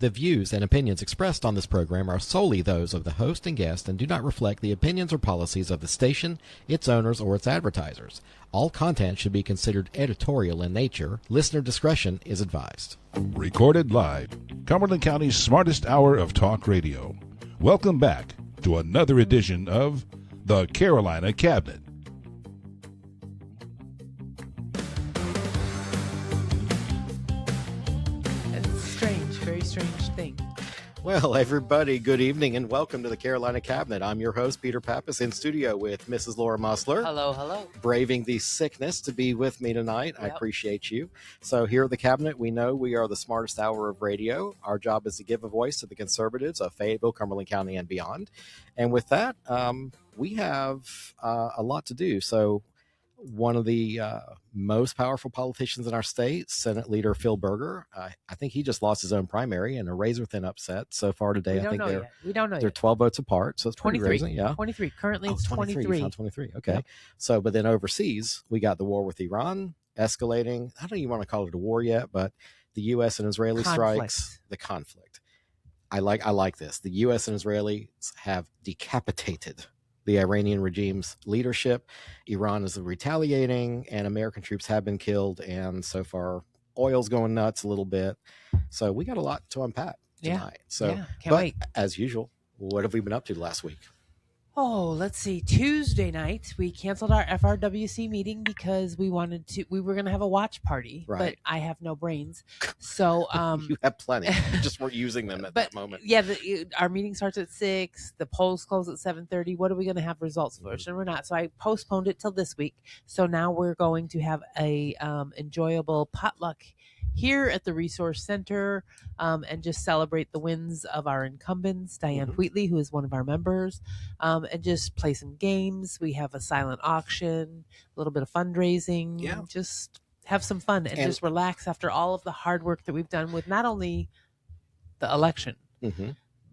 The views and opinions expressed on this program are solely those of the host and guest and do not reflect the opinions or policies of the station, its owners, or its advertisers. All content should be considered editorial in nature. Listener discretion is advised. Recorded live, Cumberland County's smartest hour of talk radio. Welcome back to another edition of the Carolina Cabinet. Strange thing. Well, everybody, good evening and welcome to the Carolina Cabinet. I'm your host, Peter Pappas, in studio with Mrs. Laura Mussler. Hello, hello. Braving the sickness to be with me tonight. Yep. I appreciate you. So here at the Cabinet, we know we are the smartest hour of radio. Our job is to give a voice to the conservatives of Fayetteville, Cumberland County, and beyond. And with that, we have a lot to do. So one of the most powerful politicians in our state, Senate Leader Phil Berger, I think he just lost his own primary in a razor-thin upset so far today. I think they're 12 votes apart, so it's 23. Yeah, 23. Currently, it's 23. You found 23. Okay. Yep. So, but then overseas, we got the war with Iran escalating. I don't even want to call it a war yet, but the U.S. and Israeli strikes, the conflict. I like this. The U.S. and Israelis have decapitated the Iranian regime's leadership. Iran is retaliating, and American troops have been killed. And so far, oil's going nuts a little bit. So we got a lot to unpack tonight. Can't wait. As usual, what have we been up to last week? Oh, let's see. Tuesday night, we canceled our FRWC meeting because we were going to have a watch party, but I have no brains. So, you have plenty. You just weren't using them at that moment. Yeah. Our meeting starts at 6. The polls close at 7:30. What are we going to have results for? And we're not. So I postponed it till this week. So now we're going to have a enjoyable potluck here at the Resource Center and just celebrate the wins of our incumbents, Diane Wheatley, who is one of our members, and just play some games. We have a silent auction, a little bit of fundraising, just have some fun and just relax after all of the hard work that we've done with not only the election,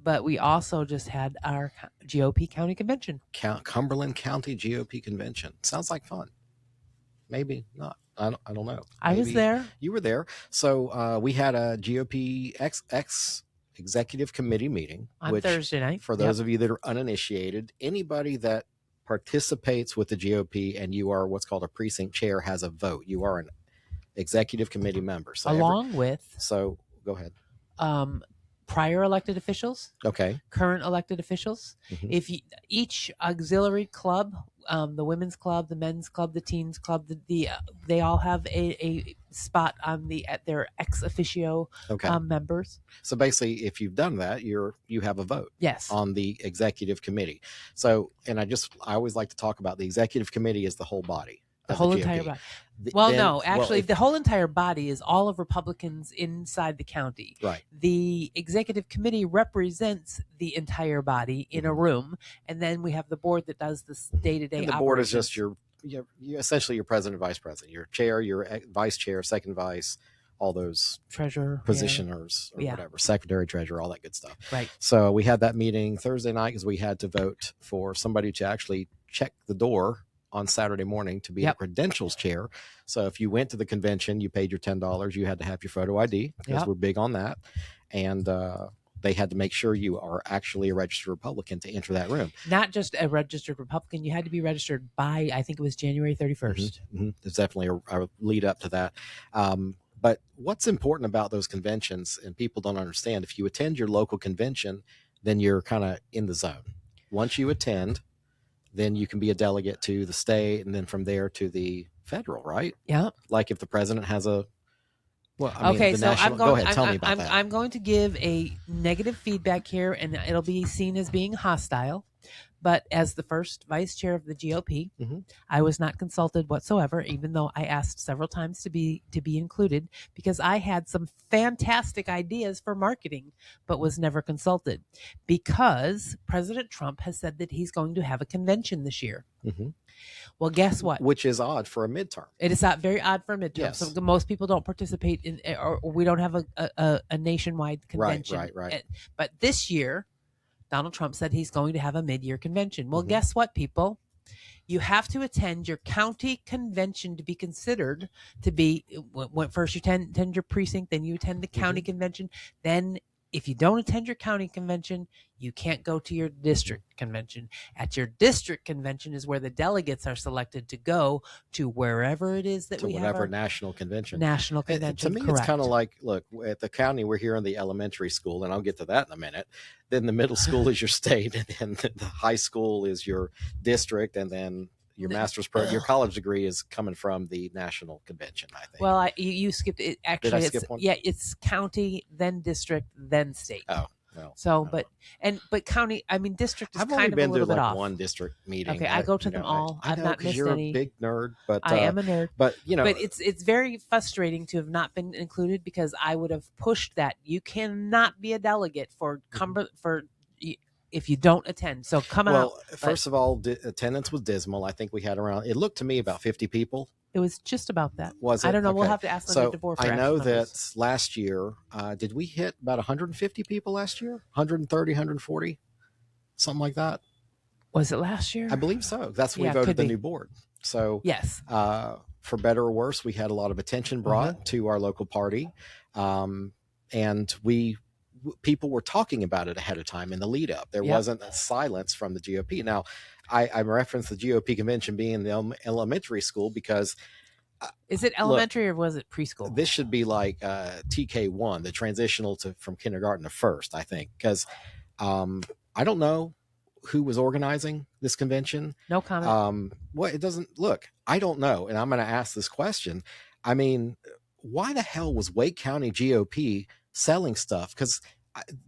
but we also just had our GOP County Convention. Cumberland County GOP Convention. Sounds like fun. Maybe not. I don't know. I was there. You were there. So we had a GOP X executive committee meeting on Thursday night. For those of you that are uninitiated, anybody that participates with the GOP and you are what's called a precinct chair has a vote. You are an executive committee member. So So go ahead. Prior elected officials, current elected officials. If each auxiliary club, the women's club, the men's club, the teens club, they all have a spot on at their ex officio members. So basically, if you've done that, you have a vote. Yes. On the executive committee. So, and I always like to talk about the executive committee is the whole body. The whole entire body. The whole entire body is all of Republicans inside the county. Right. The executive committee represents the entire body in a room, and then we have the board that does this day-to-day. And the board is just your essentially your president, vice president, your chair, your vice chair, second vice, all those treasurer, positioners, or whatever, secretary, treasurer, all that good stuff. Right. So we had that meeting Thursday night because we had to vote for somebody to actually check the door on Saturday morning to be the credentials chair. So if you went to the convention, you paid your $10, you had to have your photo ID because we're big on that. And they had to make sure you are actually a registered Republican to enter that room. Not just a registered Republican. You had to be registered by, I think it was January 31st. There's definitely a lead up to that. But what's important about those conventions, and people don't understand, if you attend your local convention, then you're kind of in the zone. Once you attend, then you can be a delegate to the state, and then from there to the federal, right? Yeah. Like if the president has a, go ahead, tell me about that. I'm going to give a negative feedback here, and it'll be seen as being hostile. But as the first vice chair of the GOP, I was not consulted whatsoever, even though I asked several times to be included, because I had some fantastic ideas for marketing, but was never consulted because President Trump has said that he's going to have a convention this year. Well, guess what? Which is odd for a midterm. It is not very odd for a midterm. Yes. So most people don't participate in, or we don't have a nationwide convention. Right. But this year, Donald Trump said he's going to have a mid-year convention. Well, guess what, people? You have to attend your county convention to be considered to be, when first you attend your precinct, then you attend the county convention, then if you don't attend your county convention, you can't go to your district convention. At your district convention is where the delegates are selected to go to wherever it is that to we have whatever our national convention. national And convention. to me, correct. it's kind of like, look, at the county, we're here in the elementary school, and I'll get to that in a minute. Then the middle school is your state, and then the high school is your district, and then your master's program, your college degree is coming from the national convention, I think. Well, you skipped it. Actually, Did I skip one? Yeah, it's county, then district, then state. Oh, well. So, no. but county, I mean, district is I've kind only of been a little to bit like off. one district meeting. Okay, I go to them all. I I've know, not missed you're any. A big nerd, but I am a nerd. But but it's very frustrating to have not been included because I would have pushed that. You cannot be a delegate for if you don't attend. So come out. Well, first of all, attendance was dismal. I think we had around, it looked to me about 50 people. It was just about that. Was it? I don't know. Okay. We'll have to ask Linda DeVore for I know numbers. that last year, did we hit about 150 people last year? 130, 140? Something like that. Was it last year? I believe so. That's when we voted the new board. So yes, for better or worse, we had a lot of attention brought to our local party. And people were talking about it ahead of time in the lead up. There wasn't a silence from the GOP. Now, I referenced the GOP convention being the elementary school because is it elementary or was it preschool? This should be like TK1, the transitional from kindergarten to first, I think, because I don't know who was organizing this convention. No comment. Well, it doesn't look. I don't know, and I'm going to ask this question. I mean, why the hell was Wake County GOP selling stuff? Because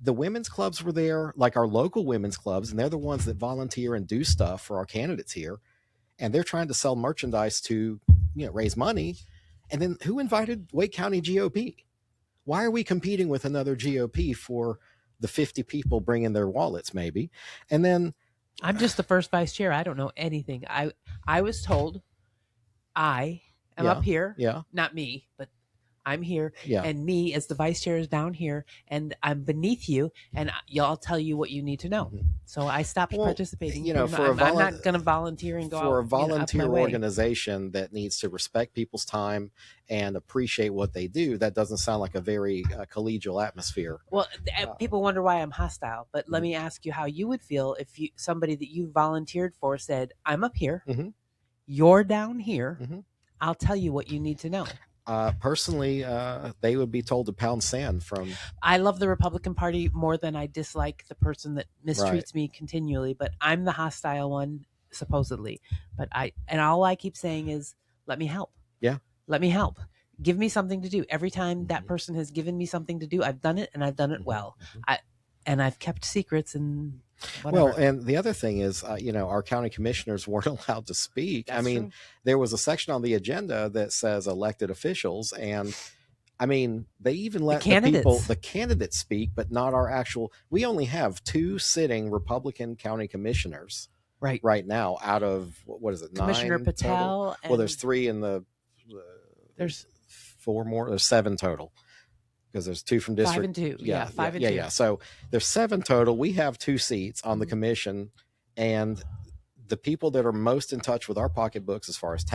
the women's clubs were there, like our local women's clubs, and they're the ones that volunteer and do stuff for our candidates here. And they're trying to sell merchandise to, raise money. And then who invited Wake County GOP? Why are we competing with another GOP for the 50 people bringing their wallets, maybe? And then I'm just the first vice chair. I don't know anything. I was told I am up here. Yeah. Not me, but I'm here, and me as the vice chair is down here, and I'm beneath you, and I'll tell you what you need to know. Mm-hmm. So I stopped participating. I'm not going to volunteer and go out. For a volunteer organization that needs to respect people's time and appreciate what they do, that doesn't sound like a very collegial atmosphere. Well, people wonder why I'm hostile, but let me ask you how you would feel if somebody that you volunteered for said, "I'm up here, you're down here. I'll tell you what you need to know." Personally, they would be told to pound sand from. I love the Republican Party more than I dislike the person that mistreats me continually, but I'm the hostile one, supposedly. But all I keep saying is, let me help. Yeah. Let me help. Give me something to do. Every time that person has given me something to do, I've done it and I've done it well. I've kept secrets and whatever. Well, and the other thing is, our county commissioners weren't allowed to speak. That's true. There was a section on the agenda that says elected officials, and they even let the candidates speak, but not our actual. We only have 2 sitting Republican county commissioners right now out of what is it? Commissioner 9 Patel. Well, there's 3 in the. There's 4 more. There's 7 total. Because there's 2 from district. 5 and 2. Yeah, 5 and 2. Yeah. So there's 7 total. We have 2 seats on the commission, and the people that are most in touch with our pocketbooks as far as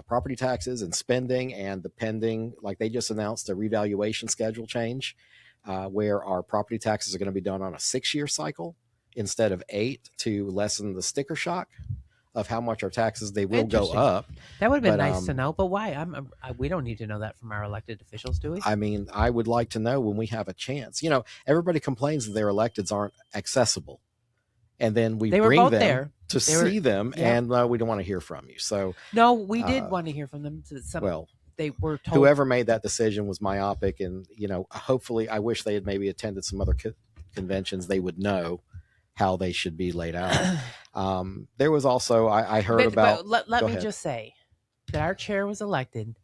property taxes and spending and the pending, like they just announced a revaluation schedule change where our property taxes are going to be done on a 6-year cycle instead of 8 to lessen the sticker shock of how much our taxes they will go up. That would have been nice to know, but why? We don't need to know that from our elected officials, do we? I would like to know when we have a chance. Everybody complains that their electeds aren't accessible, and then we bring them there to see them, and we don't want to hear from you. So no, we did want to hear from them. They were told. Whoever made that decision was myopic, and hopefully, I wish they had maybe attended some other conventions. They would know how they should be laid out. There was also, I heard about. But let me just say that our chair was elected,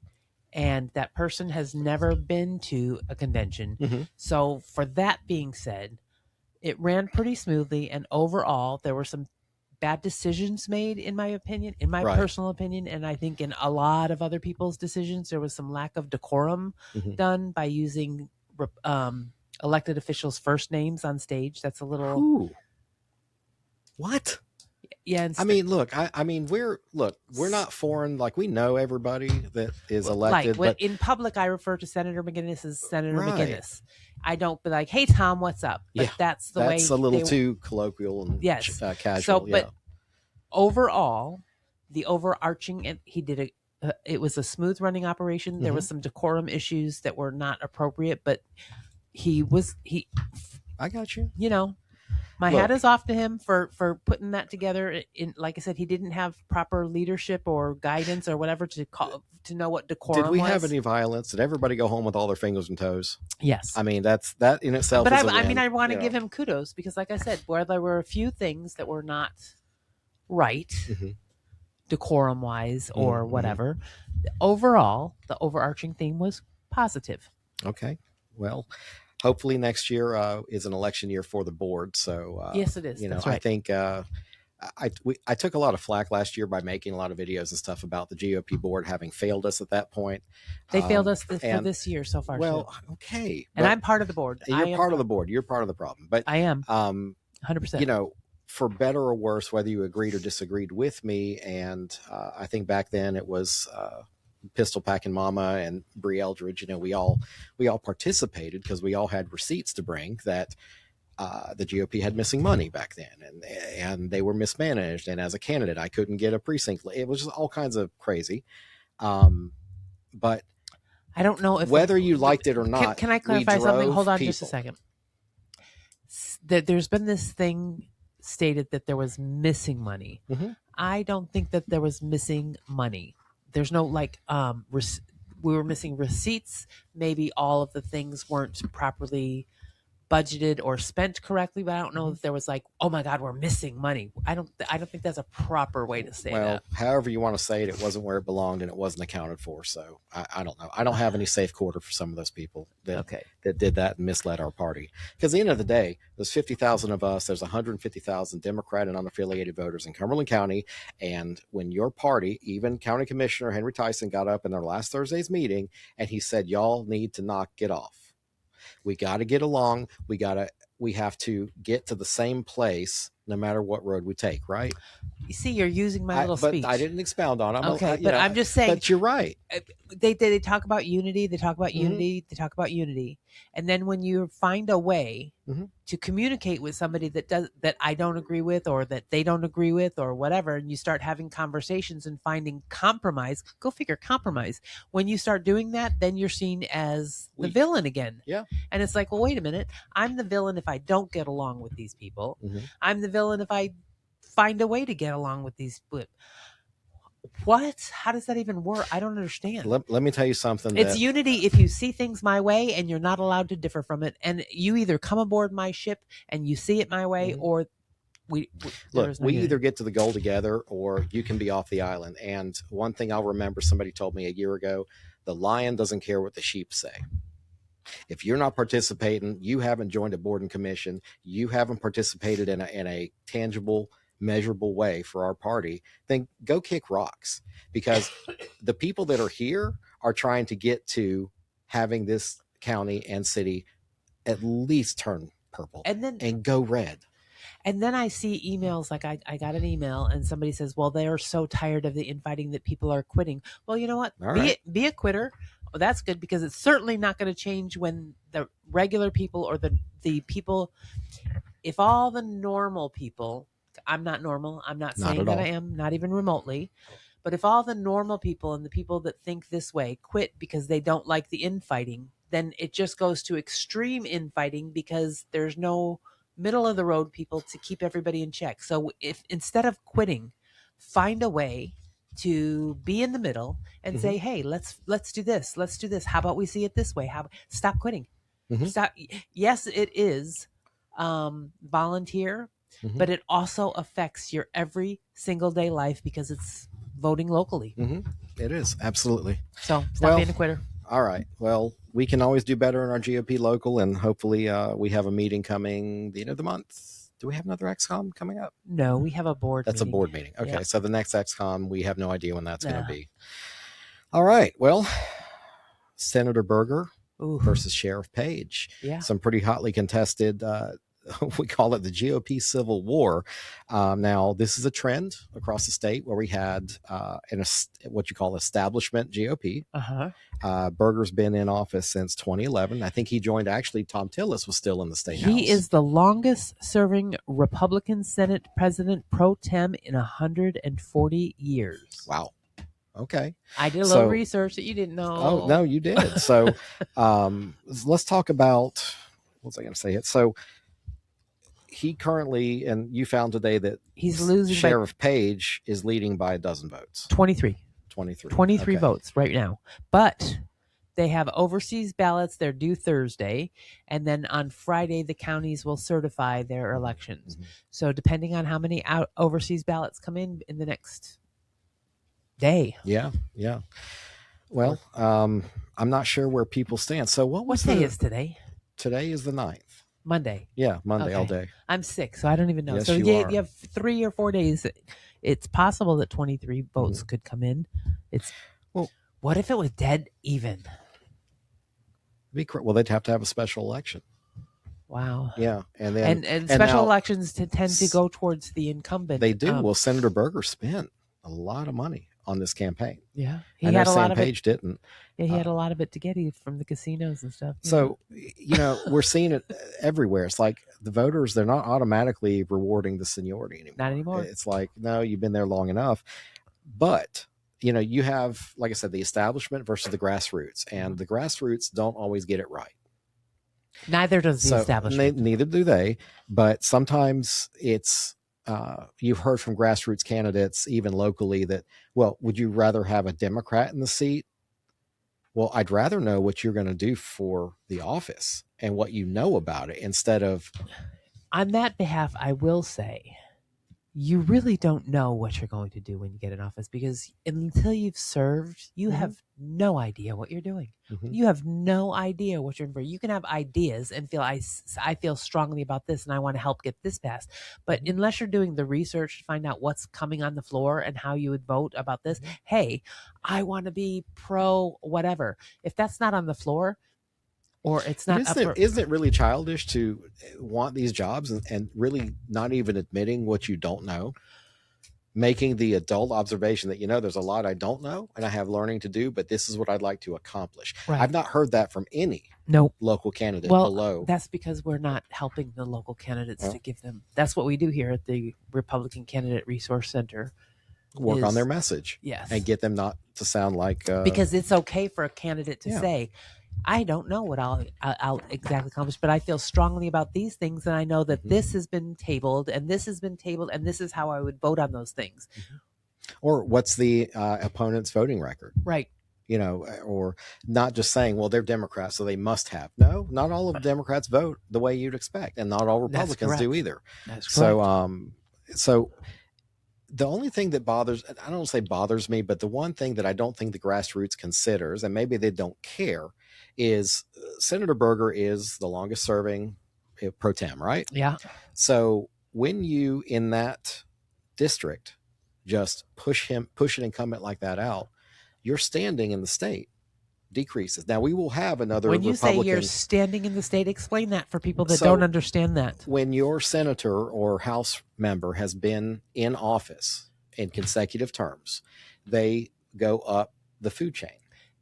and that person has never been to a convention. So, for that being said, it ran pretty smoothly, and overall, there were some bad decisions made, in my opinion, personal opinion, and I think in a lot of other people's decisions, there was some lack of decorum done by using elected officials' first names on stage. That's a little. Ooh. What? Yeah. We're not foreign. Like, we know everybody that is elected. But in public, I refer to Senator McGinnis as Senator McGinnis. I don't be like, "Hey Tom, what's up?" But that's the way. That's a little too colloquial and casual. So, but overall, the overarching, and he did it was a smooth running operation. There was some decorum issues that were not appropriate, but I got you. You know, my hat is off to him for putting that together. Like I said, he didn't have proper leadership or guidance or whatever to know what decorum was. Did we have any violence? Did everybody go home with all their fingers and toes? Yes. I mean, that in itself. But I want to give him kudos because, like I said, where there were a few things that were not right, decorum wise or whatever, overall, the overarching theme was positive. Okay. Well, hopefully next year is an election year for the board. So yes, it is. That's right. I think I took a lot of flack last year by making a lot of videos and stuff about the GOP board having failed us at that point. They failed us for this year so far. Well, okay. And I'm part of the board. You're part of the board. You're part of the problem. But I am 100%. For better or worse, whether you agreed or disagreed with me, and I think back then it was Pistol Packing Mama and Bree Eldridge. We all participated because we all had receipts to bring that the GOP had missing money back then, and they were mismanaged. And as a candidate, I couldn't get a precinct. It was just all kinds of crazy. But I don't know if whether you liked it or not. Can I clarify something? Hold on just a second. There's been this thing stated that there was missing money. I don't think that there was missing money. There's no we were missing receipts. Maybe all of the things weren't properly budgeted or spent correctly, but I don't know if there was like, oh my God, we're missing money. I don't think that's a proper way to say that. Well, however you want to say it, it wasn't where it belonged and it wasn't accounted for. So I don't know. I don't have any safe quarter for some of those people that did that and misled our party. Because at the end of the day, there's 50,000 of us. There's 150,000 Democrat and unaffiliated voters in Cumberland County. And when your party, even County Commissioner Henry Tyson, got up in their last Thursday's meeting and he said, y'all need to knock it off. We got to get along. We have to get to the same place no matter what road we take, right? You see, you're using my little speech. I didn't expound on it. I'm just saying. But you're right. They talk about unity. They talk about unity. They talk about unity. And then when you find a way to communicate with somebody that I don't agree with or that they don't agree with or whatever, and you start having conversations and finding compromise, go figure compromise. When you start doing that, then you're seen as the villain again. Yeah. And it's like, well, wait a minute. I'm the villain if I don't get along with these people. I'm the villain if I find a way to get along with these. What? How does that even work? I don't understand. Let me tell you something. It's unity if you see things my way and you're not allowed to differ from it. And you either come aboard my ship and you see it my way or we either get to the goal together or you can be off the island. And one thing I'll remember, somebody told me a year ago, the lion doesn't care what the sheep say. If you're not participating, you haven't joined a board and commission, you haven't participated in a tangible, measurable way for our party, then go kick rocks, because the people that are here are trying to get to having this county and city at least turn purple and go red. And then I see emails like I got an email and somebody says, well, they are so tired of the infighting that people are quitting. Well, you know what? Be a quitter. Well, that's good, because it's certainly not going to change when the regular people or the people, if all the normal people, I'm not normal. I'm not saying that I am, not even remotely. But if all the normal people and the people that think this way quit because they don't like the infighting, then it just goes to extreme infighting because there's no middle of the road people to keep everybody in check. So if instead of quitting, find a way to be in the middle and say, hey, let's do this. Let's do this. How about we see it this way? Stop quitting. Stop. Yes, it is volunteer, but it also affects your every single day life because it's voting locally. It is. Absolutely. So stop being a quitter. All right. Well, we can always do better in our GOP local, and hopefully we have a meeting coming the end of the month. Do we have another XCOM coming up? No, we have a board meeting. That's a board meeting. Okay, so the next XCOM, we have no idea when that's going to be. All right. Well, Senator Berger versus Sheriff Page. Yeah. Some pretty hotly contested we call it the GOP Civil War. Now, this is a trend across the state where we had what you call establishment GOP. Berger's been in office since 2011. I think he joined, actually, Tom Tillis was still in the state house. He is the longest serving Republican Senate president pro tem in 140 years. Wow. Okay. I did a little research that you didn't know. Oh, no, you did. So let's talk about, what was I going to say? So he currently, and you found today that he's losing. Sheriff Page is leading by a dozen votes. 23 okay. votes right now. But they have overseas ballots. They're due Thursday. And then on Friday, the counties will certify their elections. Mm-hmm. So depending on how many overseas ballots come in the next day. Yeah. Well, I'm not sure where people stand. So what day is today? Today is the 9th. Monday. Yeah, Monday all day. I'm sick, so I don't even know. Yes, so you have 3 or 4 days. It's possible that 23 votes could come in. What if it was dead even? Well, they'd have to have a special election. Wow. Yeah, and then and special elections tend to go towards the incumbent. They do. Well, Senator Berger spent a lot of money on this campaign. Yeah, he had a lot of Page didn't. Yeah, he had a lot of it to get from the casinos and stuff. So, we're seeing it everywhere. It's like the voters, they're not automatically rewarding the seniority anymore. Not anymore. It's like, no, you've been there long enough. But, you have, like I said, the establishment versus the grassroots. And the grassroots don't always get it right. Neither does the establishment. Neither do they. But sometimes it's, you've heard from grassroots candidates, even locally, that, well, would you rather have a Democrat in the seat? Well, I'd rather know what you're going to do for the office and what you know about it instead of. On that behalf, I will say, you really don't know what you're going to do when you get in office, because until you've served, you have no idea what you're doing. Mm-hmm. You have no idea what you're in for. You can have ideas and feel, I feel strongly about this and I want to help get this passed. But unless you're doing the research to find out what's coming on the floor and how you would vote about this, hey, I want to be pro whatever. If that's not on the floor, or it's not. Isn't it really childish to want these jobs and really not even admitting what you don't know? Making the adult observation that, there's a lot I don't know and I have learning to do, but this is what I'd like to accomplish. Right. I've not heard that from any local candidate below. That's because we're not helping the local candidates to give them. That's what we do here at the Republican Candidate Resource Center. Work on their message. Yes. And get them not to sound like. Because it's okay for a candidate to say, I don't know what I'll exactly accomplish, but I feel strongly about these things, and I know that this has been tabled, and this has been tabled, and this is how I would vote on those things. Or what's the opponent's voting record? Right. Or not just saying, well, they're Democrats, so they must have. No, not all of Democrats vote the way you'd expect, and not all Republicans do either. That's correct. So the only thing that I don't say bothers me, but the one thing that I don't think the grassroots considers, and maybe they don't care, is Senator Berger is the longest serving pro tem, right? Yeah. So when you in that district just push an incumbent like that out, your standing in the state decreases. Now we will have another When you Republican, say you're standing in the state, explain that for people that don't understand that. When your senator or House member has been in office in consecutive terms, they go up the food chain.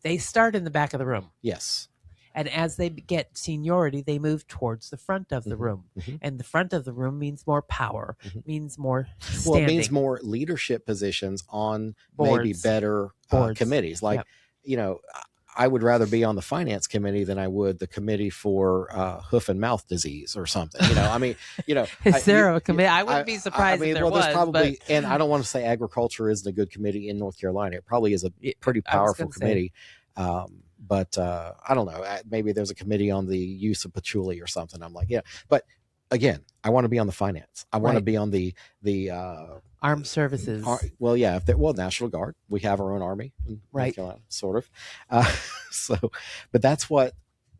They start in the back of the room. Yes. And as they get seniority, they move towards the front of the room. Mm-hmm. And the front of the room means more power, means more standing. Well, it means more leadership positions on maybe better committees. Like, I would rather be on the finance committee than I would the committee for hoof and mouth disease or something. Is there a committee? I wouldn't be surprised if there was. There's probably, and I don't want to say agriculture isn't a good committee in North Carolina. It probably is a pretty powerful committee. But I don't know. Maybe there's a committee on the use of patchouli or something. I'm like, yeah. But again, I want to be on the finance. I want to be on the armed services. National Guard. We have our own army, in North Carolina, sort of. But that's what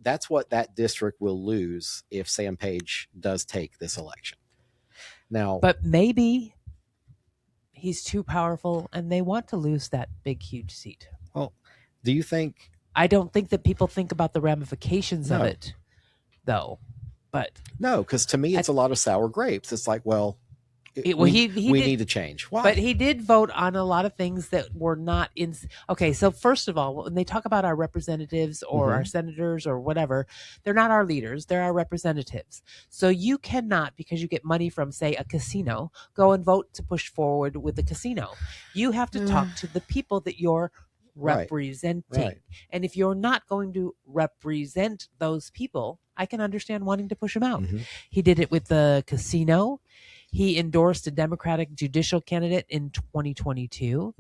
that district will lose if Sam Page does take this election. Now, but maybe he's too powerful, and they want to lose that big, huge seat. Well, do you think? I don't think that people think about the ramifications of it, though. But no, because to me, it's a lot of sour grapes. It's like, well, he we did, need to change. Why? But he did vote on a lot of things that were not in. Okay, so first of all, when they talk about our representatives or our senators or whatever, they're not our leaders. They're our representatives. So you cannot, because you get money from, say, a casino, go and vote to push forward with the casino. You have to talk to the people that you're representing. Right. And if you're not going to represent those people, I can understand wanting to push them out. He did it with the casino. He endorsed a Democratic judicial candidate in 2022.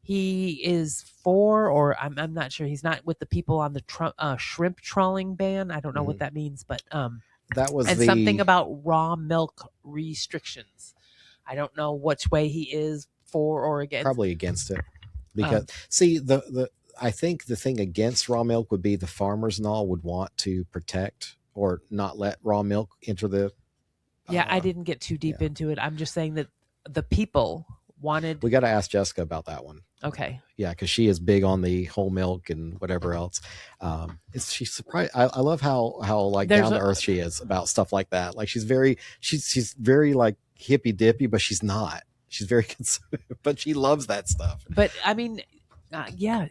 He is for, or I'm not sure. He's not with the people on the shrimp trawling ban. I don't know what that means, but that was something about raw milk restrictions. I don't know which way he is, for or against. Probably against it, because I think the thing against raw milk would be the farmers and all would want to protect or not let raw milk enter the. Yeah, I didn't get too deep into it. I'm just saying that the people wanted. We got to ask Jessica about that one. Okay. Yeah, because she is big on the whole milk and whatever else. She's surprised. I love how like down to earth she is about stuff like that. Like she's very like hippy dippy, but she's not. She's very conservative, but she loves that stuff. But I mean, yeah.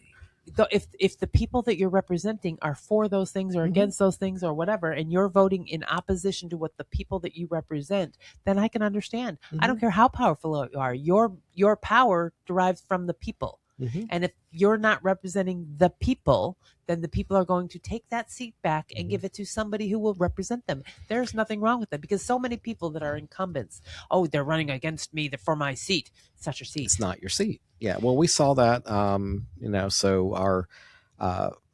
If the people that you're representing are for those things or against those things or whatever, and you're voting in opposition to what the people that you represent, then I can understand. I don't care how powerful you are. Your power derives from the people. And if you're not representing the people, then the people are going to take that seat back and give it to somebody who will represent them. There's nothing wrong with that, because so many people that are incumbents, they're running against me for my seat. It's not your seat. It's not your seat. Yeah. Well, we saw that, so our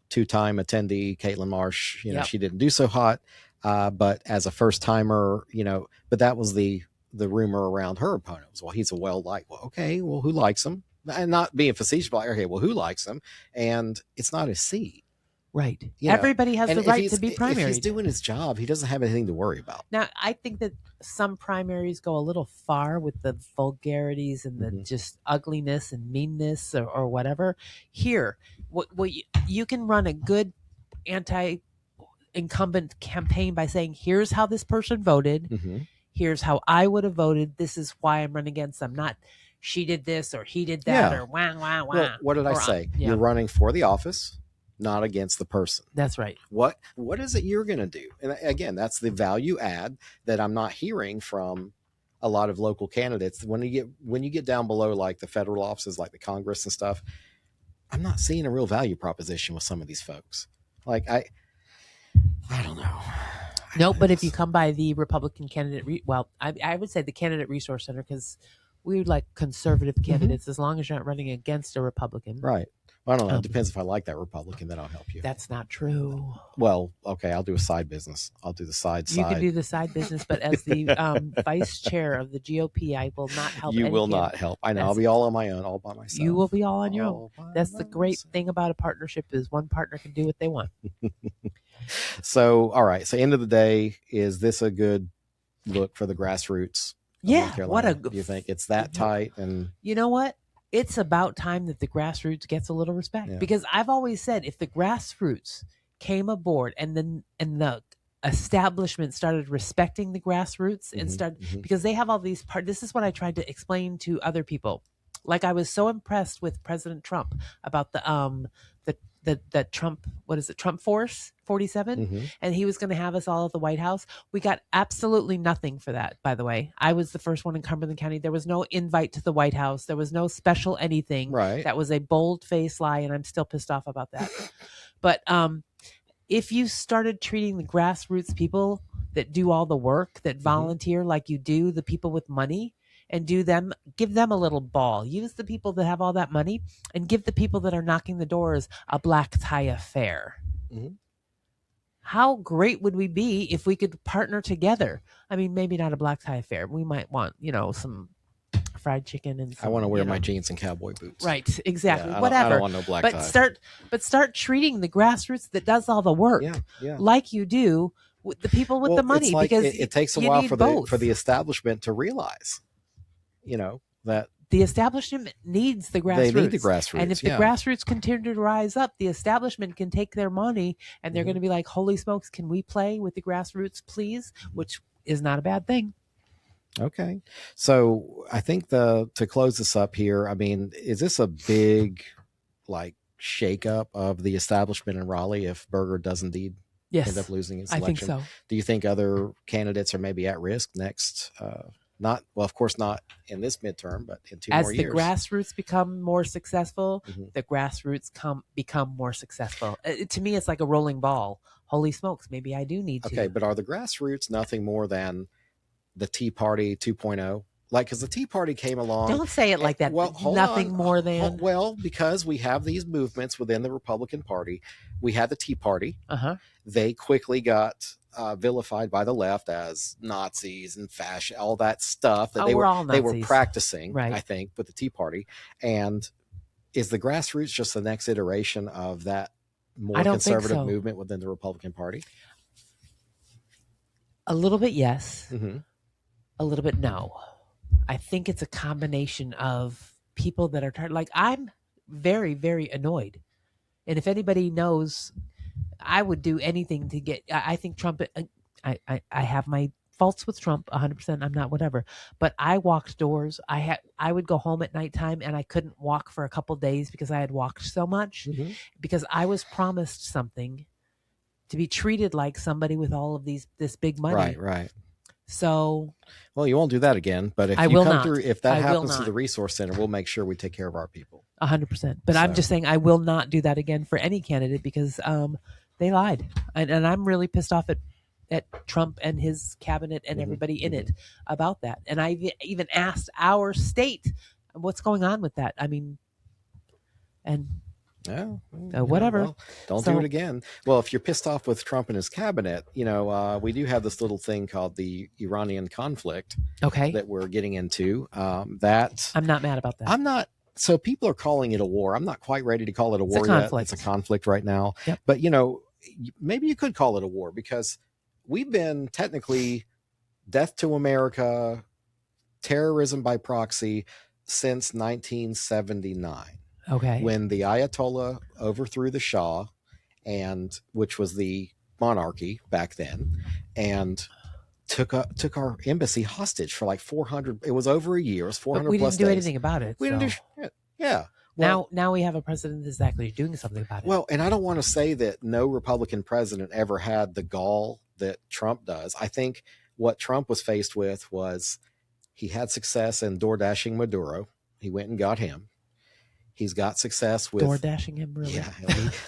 two-time attendee, Caitlin Marsh, she didn't do so hot, but as a first timer, but that was the rumor around her opponent was, well, he's a well-liked. Well, okay, well, who likes him? And not being facetious, but like, okay, well, who likes him? And it's not his seat. Right. Everybody has the right to be primaried. If he's doing his job, he doesn't have anything to worry about. Now, I think that some primaries go a little far with the vulgarities and the just ugliness and meanness or whatever. Here, you can run a good anti-incumbent campaign by saying, here's how this person voted. Here's how I would have voted. This is why I'm running against them. Not she did this or he did that or wah, wah, wah. Well, what did I say? You're running for the office, not against the person. That's right. What is it you're going to do? And again, that's the value add that I'm not hearing from a lot of local candidates. When you get down below, like the federal offices, like the Congress and stuff, I'm not seeing a real value proposition with some of these folks. Like I don't know. Nope. But if you come by the Republican candidate, I would say the Candidate Resource Center, because we would like conservative candidates as long as you're not running against a Republican. Right. Well, I don't know. It depends if I like that Republican, then I'll help you. That's not true. Well, okay. I'll do a side business. I'll do the side. You can do the side business, but as the vice chair of the GOP, I will not help. You will not help. I know. I'll be all on my own, all by myself. You will be all on your own. That's the great thing about a partnership, is one partner can do what they want. So, all right. So, end of the day, is this a good look for the grassroots? Yeah. You think it's that tight? And you know what? It's about time that the grassroots gets a little respect, because I've always said, if the grassroots came aboard and the establishment started respecting the grassroots and because they have all these this is what I tried to explain to other people. Like, I was so impressed with President Trump about the Trump, what is it, Trump Force 47, and he was going to have us all at the White House. We got absolutely nothing for that, by the way. I was the first one in Cumberland County. There was no invite to the White House. There was no special anything. Right. That was a bold-faced lie, and I'm still pissed off about that. But if you started treating the grassroots people that do all the work, that volunteer like you do, the people with money, and give them a little ball. Use the people that have all that money, and give the people that are knocking the doors a black tie affair. How great would we be if we could partner together? I mean, maybe not a black tie affair. We might want, some fried chicken and some, I want to wear my jeans and cowboy boots. Right, exactly. Yeah, whatever. I don't want no black tie. Start treating the grassroots that does all the work like you do with the people with the money, like because it takes a while for the establishment to realize, that the establishment needs the grassroots. They need the grassroots. And if the grassroots continue to rise up, the establishment can take their money and they're going to be like, holy smokes, can we play with the grassroots, please? Which is not a bad thing. Okay. So I think to close this up here, I mean, is this a big like shakeup of the establishment in Raleigh if Berger does indeed end up losing his election? I think so. Do you think other candidates are maybe at risk next? Not, well, of course not in this midterm, but in 2 more years. As the grassroots become more successful, the grassroots become more successful. To me, it's like a rolling ball. Holy smokes, maybe I do need to. Okay, but are the grassroots nothing more than the Tea Party 2.0? Like, because the Tea Party came along. Don't say it like that. Well, nothing more than. Well, because we have these movements within the Republican Party. We had the Tea Party. They quickly got vilified by the left as Nazis and fascist, all that stuff that they were practicing, right. I think, with the Tea Party. And is the grassroots just the next iteration of that more conservative movement within the Republican Party? A little bit, yes. A little bit, no. I think it's a combination of people that are tired. Like, I'm very, very annoyed. And if anybody knows, I would do anything to get, I think Trump, I have my faults with Trump 100%. I'm not whatever, but I walked doors. I would go home at nighttime and I couldn't walk for a couple days because I had walked so much because I was promised something to be treated like somebody with all of this big money. Right. So, well, you won't do that again. But if if that happens to the resource center, we'll make sure we take care of our people. 100%. But I'm just saying, I will not do that again for any candidate because they lied, and I'm really pissed off at Trump and his cabinet and everybody in it about that. And I even asked our state, what's going on with that? I mean, and. Yeah, whatever. Well, don't do it again. Well, if you're pissed off with Trump and his cabinet, we do have this little thing called the Iranian conflict. Okay. That we're getting into. That I'm not mad about that. I'm not. So people are calling it a war. I'm not quite ready to call it a war yet. It's a conflict right now. Yep. But maybe you could call it a war because we've been technically death to America, terrorism by proxy since 1979. Okay. When the Ayatollah overthrew the Shah, which was the monarchy back then, and took our embassy hostage for like 400. It was over a year. It was 400 plus days. We didn't do anything about it. We didn't do shit. Yeah. Well, now we have a president that's actually doing something about it. Well, and I don't want to say that no Republican president ever had the gall that Trump does. I think what Trump was faced with was he had success in door dashing Maduro. He went and got him. He's got success with door dashing him, really. Yeah,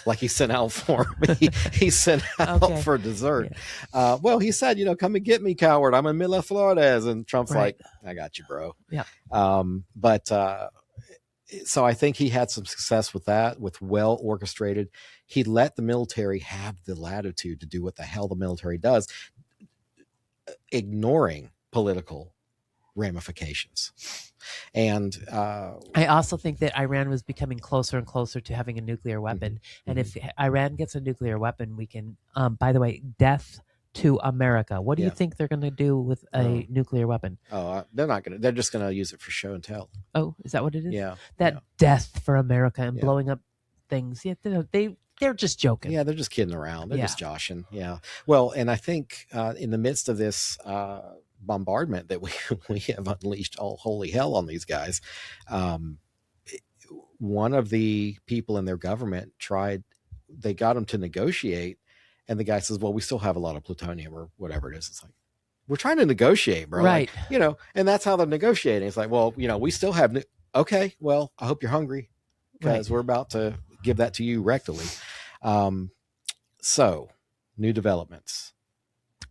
like he sent out for me. He sent out for dessert. Yeah. Well, he said, come and get me, coward. I'm in Mila Flores, and Trump's like, I got you, bro. Yeah. So I think he had some success with that, with well orchestrated. He let the military have the latitude to do what the hell the military does, ignoring political ramifications. And I also think that Iran was becoming closer and closer to having a nuclear weapon. And if Iran gets a nuclear weapon, we can, by the way, death to America. What do you think they're going to do with a nuclear weapon? They're not going to. They're just going to use it for show and tell. Oh, is that what it is? Yeah. Death for America and blowing up things. Yeah, they're just joking. Yeah, they're just kidding around. They're just joshing. Yeah. Well, and I think in the midst of this bombardment that we have unleashed all holy hell on these guys, one of the people in their government they got him to negotiate, and the guy says, well, we still have a lot of plutonium or whatever it is. It's like, we're trying to negotiate, bro. Right. Like, and that's how they're negotiating. It's like, well, we still have okay, well, I hope you're hungry because we're about to give that to you rectally. So new developments.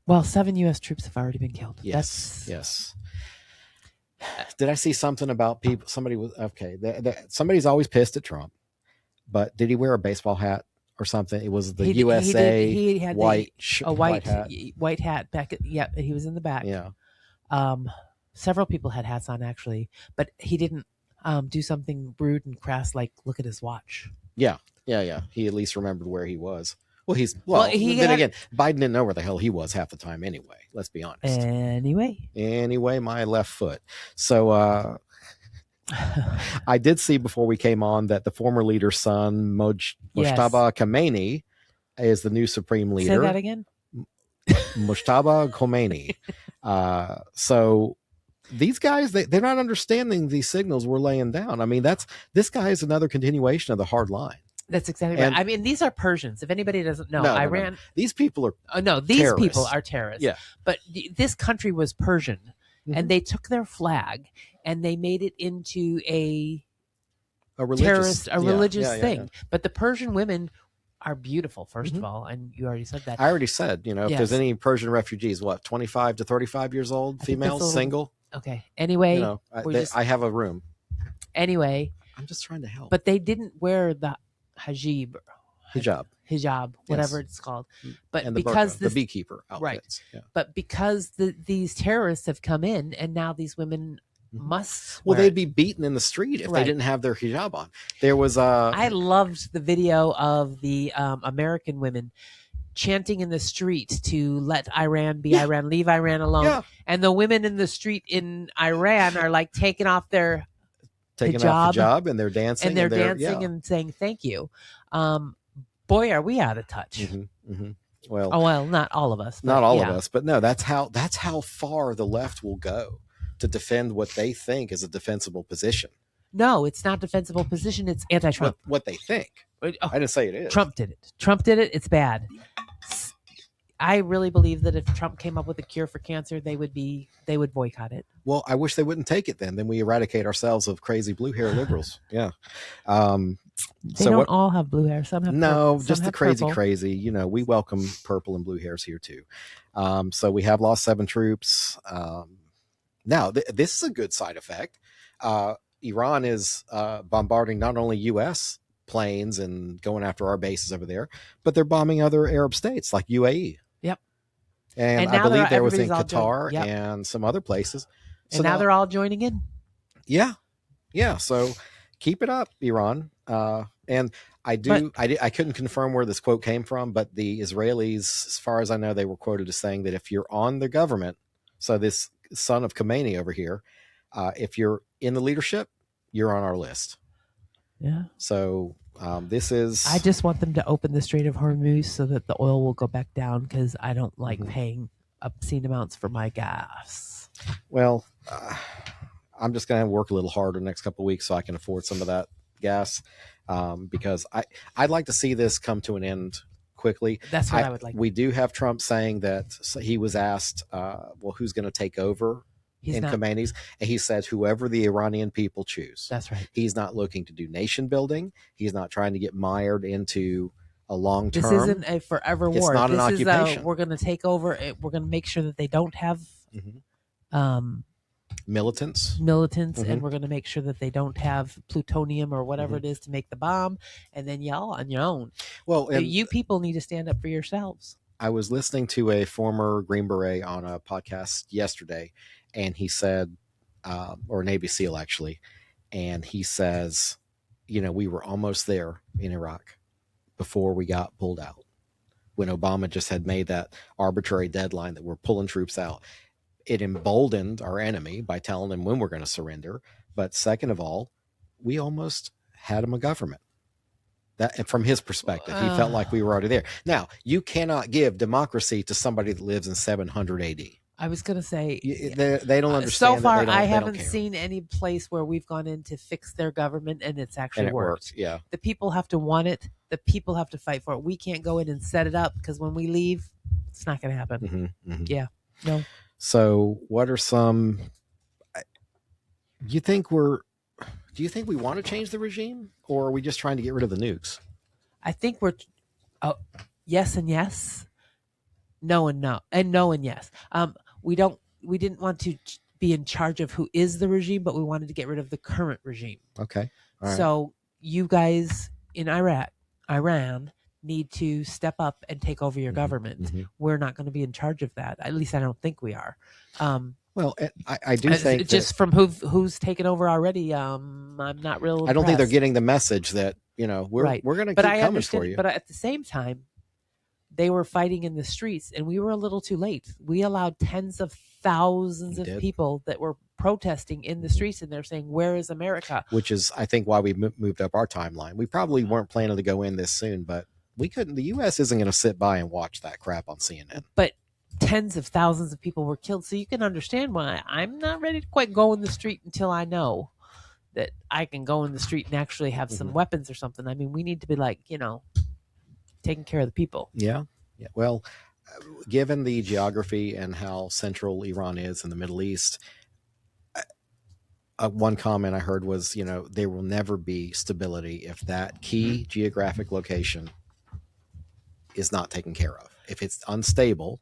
Well, 7 U.S. troops have already been killed. Yes. Did I see something about people? Somebody was somebody's always pissed at Trump, but did he wear a baseball hat or something? It was the USA. He had white hat back. He was in the back. Yeah. Several people had hats on actually, but he didn't do something rude and crass like look at his watch. Yeah. He at least remembered where he was. Well, again, Biden didn't know where the hell he was half the time anyway. Let's be honest. Anyway, my left foot. So I did see before we came on that the former leader's son, Mojtaba Khomeini, is the new supreme leader. Say that again. Mojtaba Khomeini. So these guys, they're not understanding these signals we're laying down. I mean, this guy is another continuation of the hard line. That's exactly right. I mean, these are Persians. If anybody doesn't know, Iran. No. These people are these terrorists. People are terrorists. Yeah. But this country was Persian, and they took their flag and they made it into a religious thing. Yeah. But the Persian women are beautiful, first of all, and you already said that. I already said, if there's any Persian refugees, 25 to 35 years old, females, single. Okay. Anyway, I have a room. Anyway, I'm just trying to help. But they didn't wear the hijab, whatever it's called. But and because the beekeeper outfits. Right. Yeah. But because these terrorists have come in, and now these women must. Well, they'd be beaten in the street if they didn't have their hijab on. There was I loved the video of the American women chanting in the street to let Iran be Iran, leave Iran alone. Yeah. And the women in the street in Iran are like taking off their hijab and they're dancing and saying thank you. Boy, are we out of touch. Well, not all of us. Not all of us, but no, that's how far the left will go to defend what they think is a defensible position. No, it's not defensible position. It's anti-Trump. What they think. I didn't say it is. Trump did it. It's bad. I really believe that if Trump came up with a cure for cancer, they would boycott it. Well, I wish they wouldn't take it then. Then we eradicate ourselves of crazy blue hair liberals. Yeah. They don't all have blue hair. Some have just the crazy. We welcome purple and blue hairs here too. So we have lost 7 troops. Now, this is a good side effect. Iran is bombarding not only U.S. planes and going after our bases over there, but they're bombing other Arab states like UAE. Yep. And I believe there was in Qatar and some other places. So now they're all joining in. Yeah. Yeah. So keep it up, Iran. And I couldn't confirm where this quote came from, but the Israelis, as far as I know, they were quoted as saying that if you're on the government, so this son of Khomeini over here, if you're in the leadership, you're on our list. Yeah. So this is. I just want them to open the Strait of Hormuz so that the oil will go back down, because I don't like paying obscene amounts for my gas. Well, I'm just going to work a little harder the next couple of weeks so I can afford some of that gas, because I'd like to see this come to an end quickly. That's what I would like. We do have Trump saying that he was asked, who's going to take over Khomeini's? And he said, whoever the Iranian people choose. That's right. He's not looking to do nation building. He's not trying to get mired into a long term. This isn't a forever war. It's not an occupation. We're going to take over. We're going to make sure that they don't have militants, and we're going to make sure that they don't have plutonium or whatever it is to make the bomb, and then y'all on your own. Well, you people need to stand up for yourselves. I was listening to a former Green Beret on a podcast yesterday, and he said, or Navy SEAL actually, and he says, we were almost there in Iraq before we got pulled out, when Obama just had made that arbitrary deadline that we're pulling troops out. It emboldened our enemy by telling them when we're going to surrender. But second of all, we almost had him a government. That, from his perspective, he felt like we were already there. Now, you cannot give democracy to somebody that lives in 700 AD. I was going to say, they don't understand. So far, I haven't seen any place where we've gone in to fix their government and it's actually worked. Yeah, the people have to want it. The people have to fight for it. We can't go in and set it up, because when we leave, it's not going to happen. Yeah, no. So, what are some? Do you think we want to change the regime, or are we just trying to get rid of the nukes? I think we're yes and yes, no and no, and no and yes. We didn't want to be in charge of who is the regime, but we wanted to get rid of the current regime. Okay. All right. So you guys in Iran need to step up and take over your government. We're not going to be in charge of that. At least I don't think we are. Well, I do think just from who's taken over already. I'm not real impressed. I don't think they're getting the message that we're going to keep coming for you. But at the same time, they were fighting in the streets, and we were a little too late. We allowed tens of thousands of people that were protesting in the streets, and they're saying, "Where is America?" Which is, I think, why we moved up our timeline. We probably weren't planning to go in this soon, but we couldn't. The U.S. isn't going to sit by and watch that crap on CNN. But tens of thousands of people were killed, so you can understand why I'm not ready to quite go in the street until I know that I can go in the street and actually have some weapons or something. I mean, we need to be like, taking care of the people. Yeah. Well, given the geography and how central Iran is in the Middle East, one comment I heard was, there will never be stability if that key geographic location is not taken care of. If it's unstable,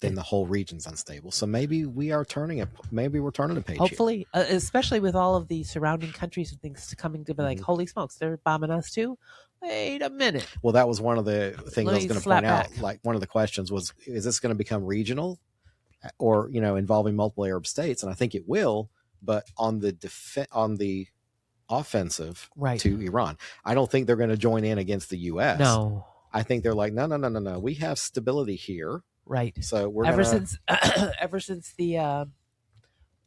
then the whole region's unstable. So maybe we're turning a page. Hopefully, especially with all of the surrounding countries and things coming to be like, holy smokes, they're bombing us too. Wait a minute. Well, that was one of the things I was going to point out. back. Like one of the questions was, is this going to become regional or, involving multiple Arab states? And I think it will, but on the offensive Right. to Iran. I don't think they're going to join in against the U.S. No. I think they're like, no. We have stability here. Right. So we're ever since the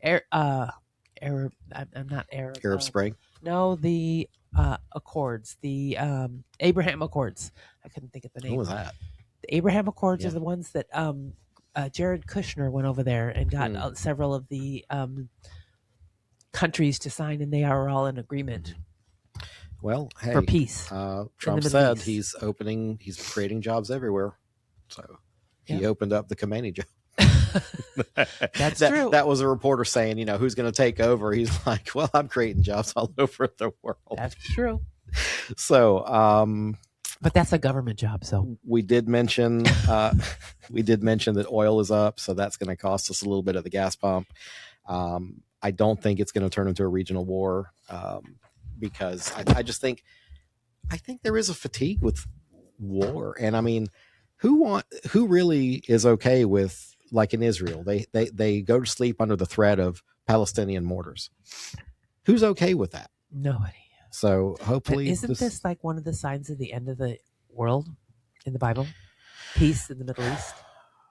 Arab, I'm not Arab. Arab Spring. No, the Accords, the Abraham Accords. I couldn't think of the name. What was that? The Abraham Accords Yeah. are the ones that Jared Kushner went over there and got several of the countries to sign, and they are all in agreement. Well, hey, for peace. Trump said he's creating jobs everywhere. So he opened up the Khomeini job. That's true. That was a reporter saying, who's going to take over? He's like, well, I'm creating jobs all over the world. That's true. So, but that's a government job. So we did mention that oil is up, so that's going to cost us a little bit at the gas pump. I don't think it's going to turn into a regional war because I think there is a fatigue with war, and I mean, who really is okay with, like in Israel, they go to sleep under the threat of Palestinian mortars. Who's okay with that? Nobody. So hopefully, isn't this like one of the signs of the end of the world in the Bible? Peace in the Middle East.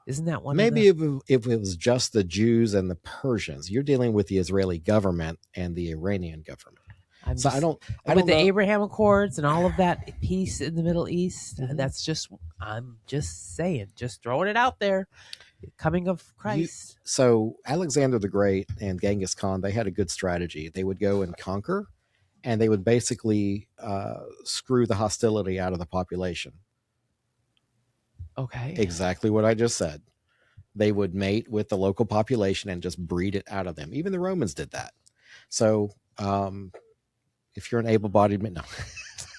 Isn't that one? Maybe if it was just the Jews and the Persians, you're dealing with the Israeli government and the Iranian government. I don't with the know. Abraham Accords and all of that peace in the Middle East. I'm just saying, just throwing it out there. Coming of Christ. So Alexander the Great and Genghis Khan, they had a good strategy. They would go and conquer, and they would basically screw the hostility out of the population. Okay. Exactly what I just said. They would mate with the local population and just breed it out of them. Even the Romans did that. So if you're an able-bodied man, no.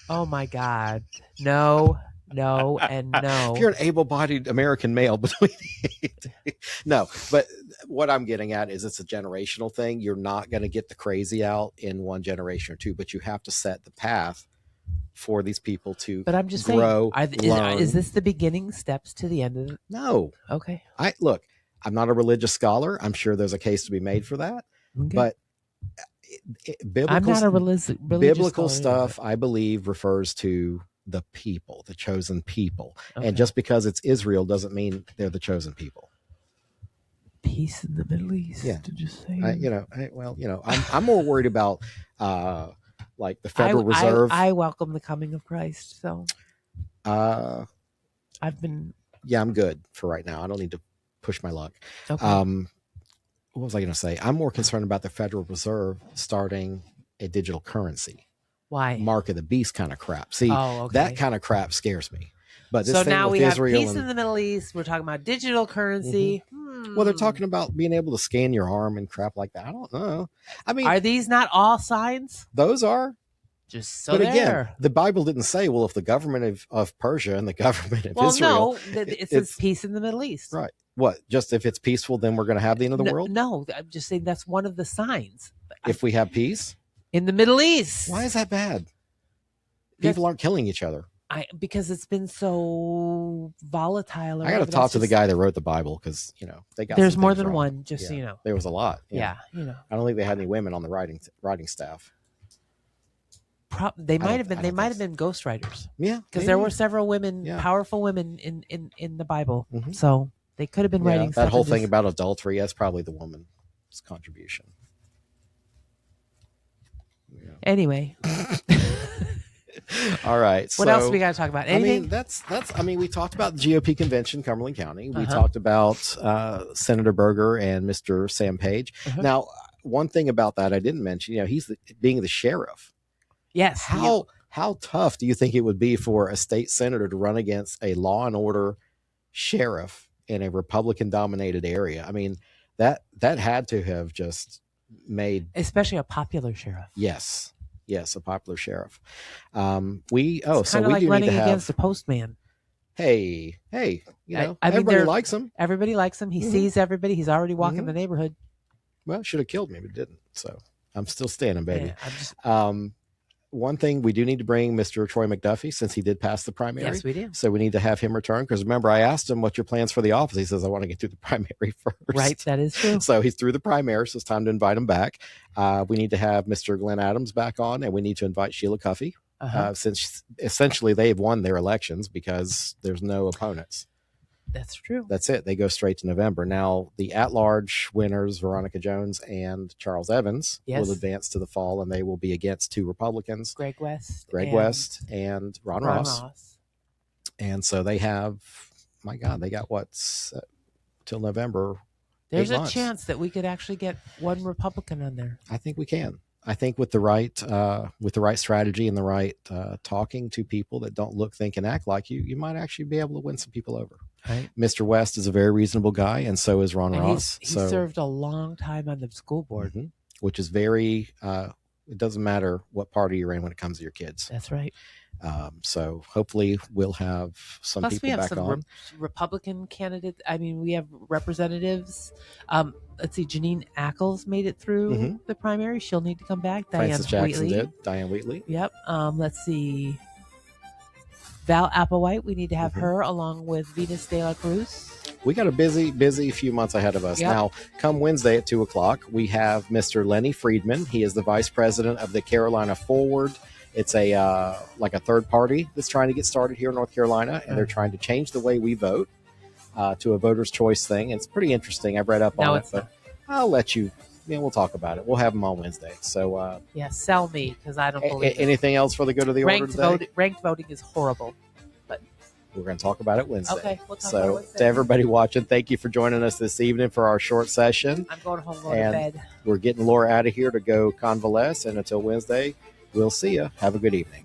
Oh my God. No, and no. If you're an able-bodied American male between no, but what I'm getting at is it's a generational thing. You're not going to get the crazy out in one generation or two, but you have to set the path for these people to but I'm just grow, saying, is this the beginning steps to the end of it? No. Okay. I'm not a religious scholar. I'm sure there's a case to be made for that. Okay. But I'm not a religious biblical scholar stuff, I believe, refers to the people, the chosen people. Okay. And just because it's Israel doesn't mean they're the chosen people. Peace in the Middle East. Yeah. Did you say? I'm more worried about like the Federal Reserve. I welcome the coming of Christ. So I'm good for right now. I don't need to push my luck. Okay. What was I going to say? I'm more concerned about the Federal Reserve starting a digital currency. Why? Mark of the beast kind of crap. See, that kind of crap scares me. But this so thing now with we Israel have peace in the Middle East. We're talking about digital currency. Mm-hmm. Well, they're talking about being able to scan your arm and crap like that. I don't know. I mean, are these not all signs? Those are. Just so but again, the Bible didn't say, well, if the government of Persia and the government of Israel. No, it says peace in the Middle East. Right. What? Just if it's peaceful, then we're going to have the end of the world? No, I'm just saying that's one of the signs. If we have peace? In the Middle East. Why is that bad? People aren't killing each other. Because it's been so volatile. I got to talk to the guy that wrote the Bible because, they got there's more than one, just so you know. There was a lot. Yeah, I don't think they had any women on the writing staff. They might have been. They might have been ghostwriters. Yeah, because there were several women, powerful women in the Bible. Mm-hmm. So they could have been writing that whole thing about adultery. That's probably the woman's contribution. Yeah. Anyway. All right. What else we got to talk about? Anything? I mean, we talked about the GOP convention, Cumberland County. We talked about Senator Berger and Mr. Sam Page. Now, one thing about that I didn't mention, he's being the sheriff. Yes. How tough do you think it would be for a state senator to run against a law and order sheriff in a Republican dominated area? I mean, that had to have just made, especially a popular sheriff. Yes, a popular sheriff. So we like do running need to have against the postman. Hey, everybody likes him. Everybody likes him. He sees everybody. He's already walking the neighborhood. Well, should have killed me, but didn't. So I'm still standing, baby. Yeah, one thing we do need to bring Mr. Troy McDuffie, since he did pass the primary. Yes, we do. So we need to have him return, because remember, I asked him, what's your plans for the office? He says, I want to get through the primary first. Right, that is true. So he's through the primary, so it's time to invite him back. We need to have Mr. Glenn Adams back on, and we need to invite Sheila Cuffey, since essentially they've won their elections because there's no opponents. That's true. That's it. They go straight to November. Now, the at-large winners, Veronica Jones and Charles Evans, will advance to the fall, and they will be against two Republicans, Greg West and Ron Ross. And so they have, my God, they got till November. There's a chance that we could actually get one Republican on there. I think we can. I think with the right strategy and the right talking to people that don't look, think, and act like you, you might actually be able to win some people over. Right. Mr. West is a very reasonable guy, and so is Ron Ross. He served a long time on the school board, which is very. It doesn't matter what party you're in when it comes to your kids. That's right. So hopefully we'll have some Plus people we have back some on. Republican candidates. I mean, we have representatives. Let's see, Janine Ackles made it through the primary. She'll need to come back. Frances Jackson did. Diane Wheatley. Yep. Let's see. Val Applewhite, we need to have her along with Venus de la Cruz. We got a busy few months ahead of us. Yep. Now, come Wednesday at 2:00, we have Mr. Lenny Friedman. He is the vice president of the Carolina Forward. It's a like a third party that's trying to get started here in North Carolina, and they're trying to change the way we vote to a voter's choice thing. It's pretty interesting. I've read up on it, but I'll let you. We'll talk about it. We'll have them on Wednesday. So sell me, because I don't believe anything else for the good of the order today. Ranked voting is horrible, but we're going to talk about it Wednesday. Okay, we'll talk about it Wednesday. To everybody watching, thank you for joining us this evening for our short session. I'm going home, going to bed. We're getting Laura out of here to go convalesce, and until Wednesday, we'll see you. Have a good evening.